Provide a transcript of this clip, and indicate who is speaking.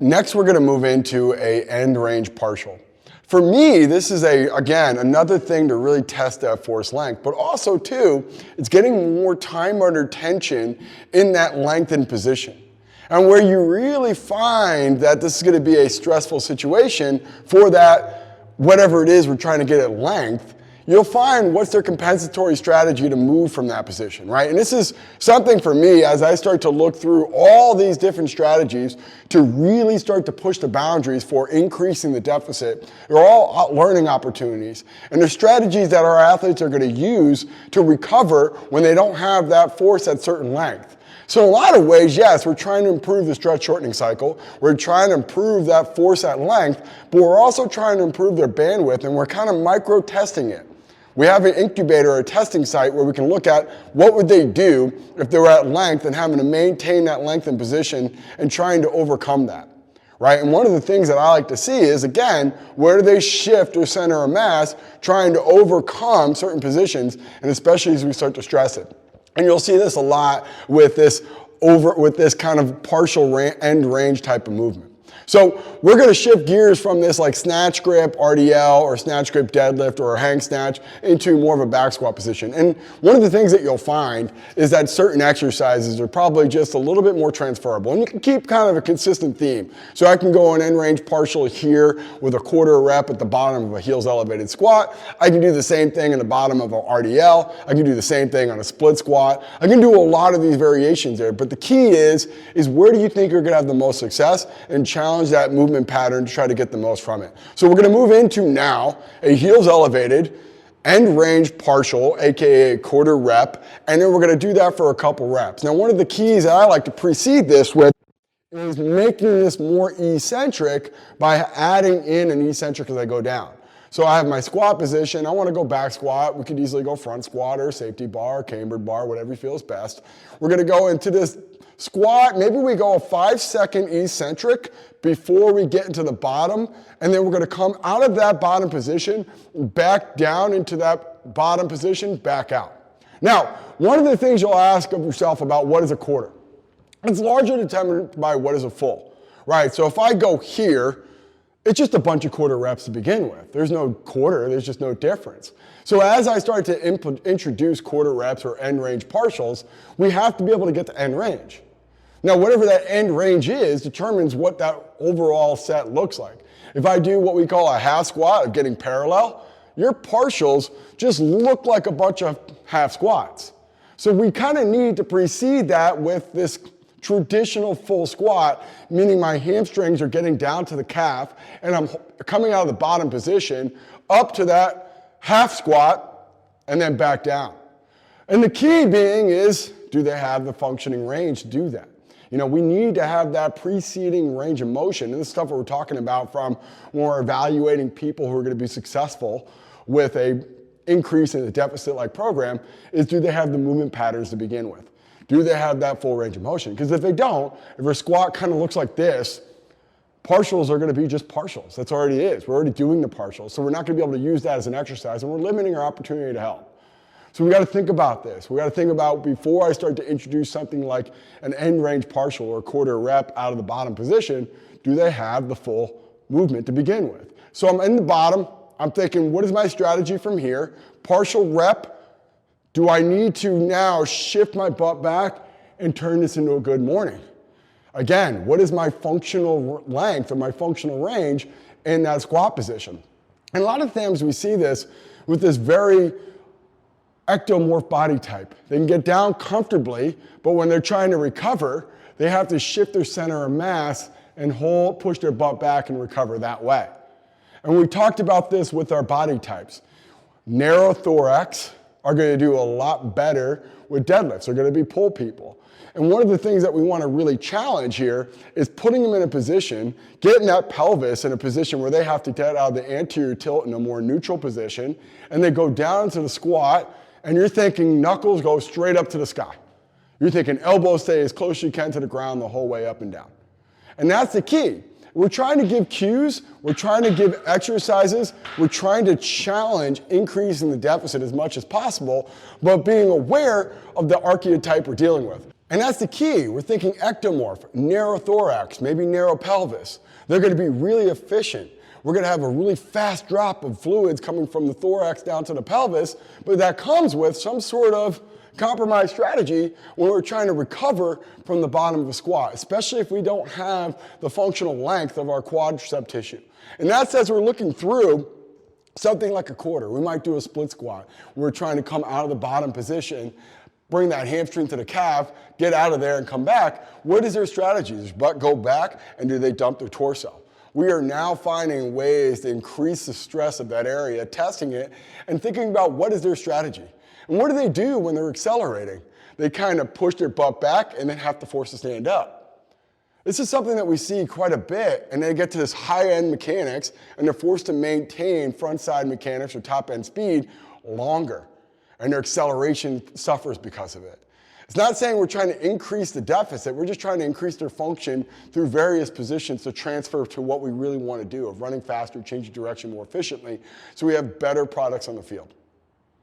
Speaker 1: Next, we're going to move into a end range partial. For me, this is again, another thing to really test that force length, but also too, it's getting more time under tension in that lengthened position. And where you really find that this is going to be a stressful situation for that, whatever it is we're trying to get at length, you'll find what's their compensatory strategy to move from that position, right? And this is something for me as I start to look through all these different strategies to really start to push the boundaries for increasing the deficit. They're all learning opportunities. And they're strategies that our athletes are going to use to recover when they don't have that force at certain length. So in a lot of ways, yes, we're trying to improve the stretch shortening cycle. We're trying to improve that force at length, but we're also trying to improve their bandwidth, and we're kind of micro testing it. We have an incubator or a testing site where we can look at what would they do if they were at length and having to maintain that length and position and trying to overcome that, right? And one of the things that I like to see is, again, where do they shift their center of mass trying to overcome certain positions, and especially as we start to stress it. And you'll see this a lot with this kind of partial end range type of movement. So we're going to shift gears from this like snatch grip RDL or snatch grip deadlift or a hang snatch into more of a back squat position. And one of the things that you'll find is that certain exercises are probably just a little bit more transferable, and you can keep kind of a consistent theme. So I can go an end range partial here with a quarter rep at the bottom of a heels elevated squat. I can do the same thing in the bottom of an RDL. I can do the same thing on a split squat. I can do a lot of these variations there, but the key is where do you think you're going to have the most success, and challenge that movement pattern to try to get the most from it. So we're going to move into now a heels elevated end range partial, aka a quarter rep, and then we're going to do that for a couple reps. Now, one of the keys that I like to precede this with is making this more eccentric by adding in an eccentric as I go down. So I have my squat position. I want to go back squat. We could easily go front squat or safety bar, cambered bar, whatever feels best. We're going to go into this squat. Maybe we go a 5-second eccentric before we get into the bottom, and then we're going to come out of that bottom position, back down into that bottom position, back out. Now, one of the things you'll ask of yourself about what is a quarter, it's largely determined by what is a full, right? So if I go here, it's just a bunch of quarter reps to begin with. There's no quarter, there's just no difference. So as I start to introduce quarter reps or end range partials, we have to be able to get to end range. Now, whatever that end range is determines what that overall set looks like. If I do what we call a half squat of getting parallel, your partials just look like a bunch of half squats. So we kind of need to precede that with this traditional full squat, meaning my hamstrings are getting down to the calf and I'm coming out of the bottom position up to that half squat and then back down. And the key being is, do they have the functioning range to do that? You know, we need to have that preceding range of motion. And this stuff we're talking about from when we're evaluating people who are going to be successful with a increase in the deficit-like program is, do they have the movement patterns to begin with? Do they have that full range of motion? Because if they don't, if our squat kind of looks like this, partials are going to be just partials. That's already is. We're already doing the partials. So we're not going to be able to use that as an exercise, and we're limiting our opportunity to help. So we got to think about this. We got to think about, before I start to introduce something like an end range partial or quarter rep out of the bottom position, do they have the full movement to begin with? So I'm in the bottom. I'm thinking, what is my strategy from here? Partial rep. Do I need to now shift my butt back and turn this into a good morning? Again, what is my functional length or my functional range in that squat position? And a lot of times we see this with this very ectomorph body type. They can get down comfortably, but when they're trying to recover, they have to shift their center of mass and push their butt back and recover that way. And we talked about this with our body types. Narrow thorax are going to do a lot better with deadlifts. They're going to be pull people. And one of the things that we want to really challenge here is putting them in a position, getting that pelvis in a position where they have to get out of the anterior tilt in a more neutral position, and they go down to the squat, and you're thinking knuckles go straight up to the sky. You're thinking elbows stay as close as you can to the ground the whole way up and down. And that's the key. We're trying to give cues, we're trying to give exercises, we're trying to challenge increasing the deficit as much as possible, but being aware of the archetype we're dealing with. And that's the key. We're thinking ectomorph, narrow thorax, maybe narrow pelvis. They're going to be really efficient. We're going to have a really fast drop of fluids coming from the thorax down to the pelvis, but that comes with some sort of compromise strategy when we're trying to recover from the bottom of a squat, especially if we don't have the functional length of our quadricep tissue. And that's as we're looking through something like a quarter. We might do a split squat. We're trying to come out of the bottom position, bring that hamstring to the calf, get out of there and come back. What is their strategy? Does butt go back and do they dump their torso? We are now finding ways to increase the stress of that area, testing it, and thinking about what is their strategy. And what do they do when they're accelerating? They kind of push their butt back and then have to force to stand up. This is something that we see quite a bit, and they get to this high-end mechanics, and they're forced to maintain front-side mechanics or top-end speed longer, and their acceleration suffers because of it. It's not saying we're trying to increase the deficit, we're just trying to increase their function through various positions to transfer to what we really want to do, of running faster, changing direction more efficiently, so we have better products on the field.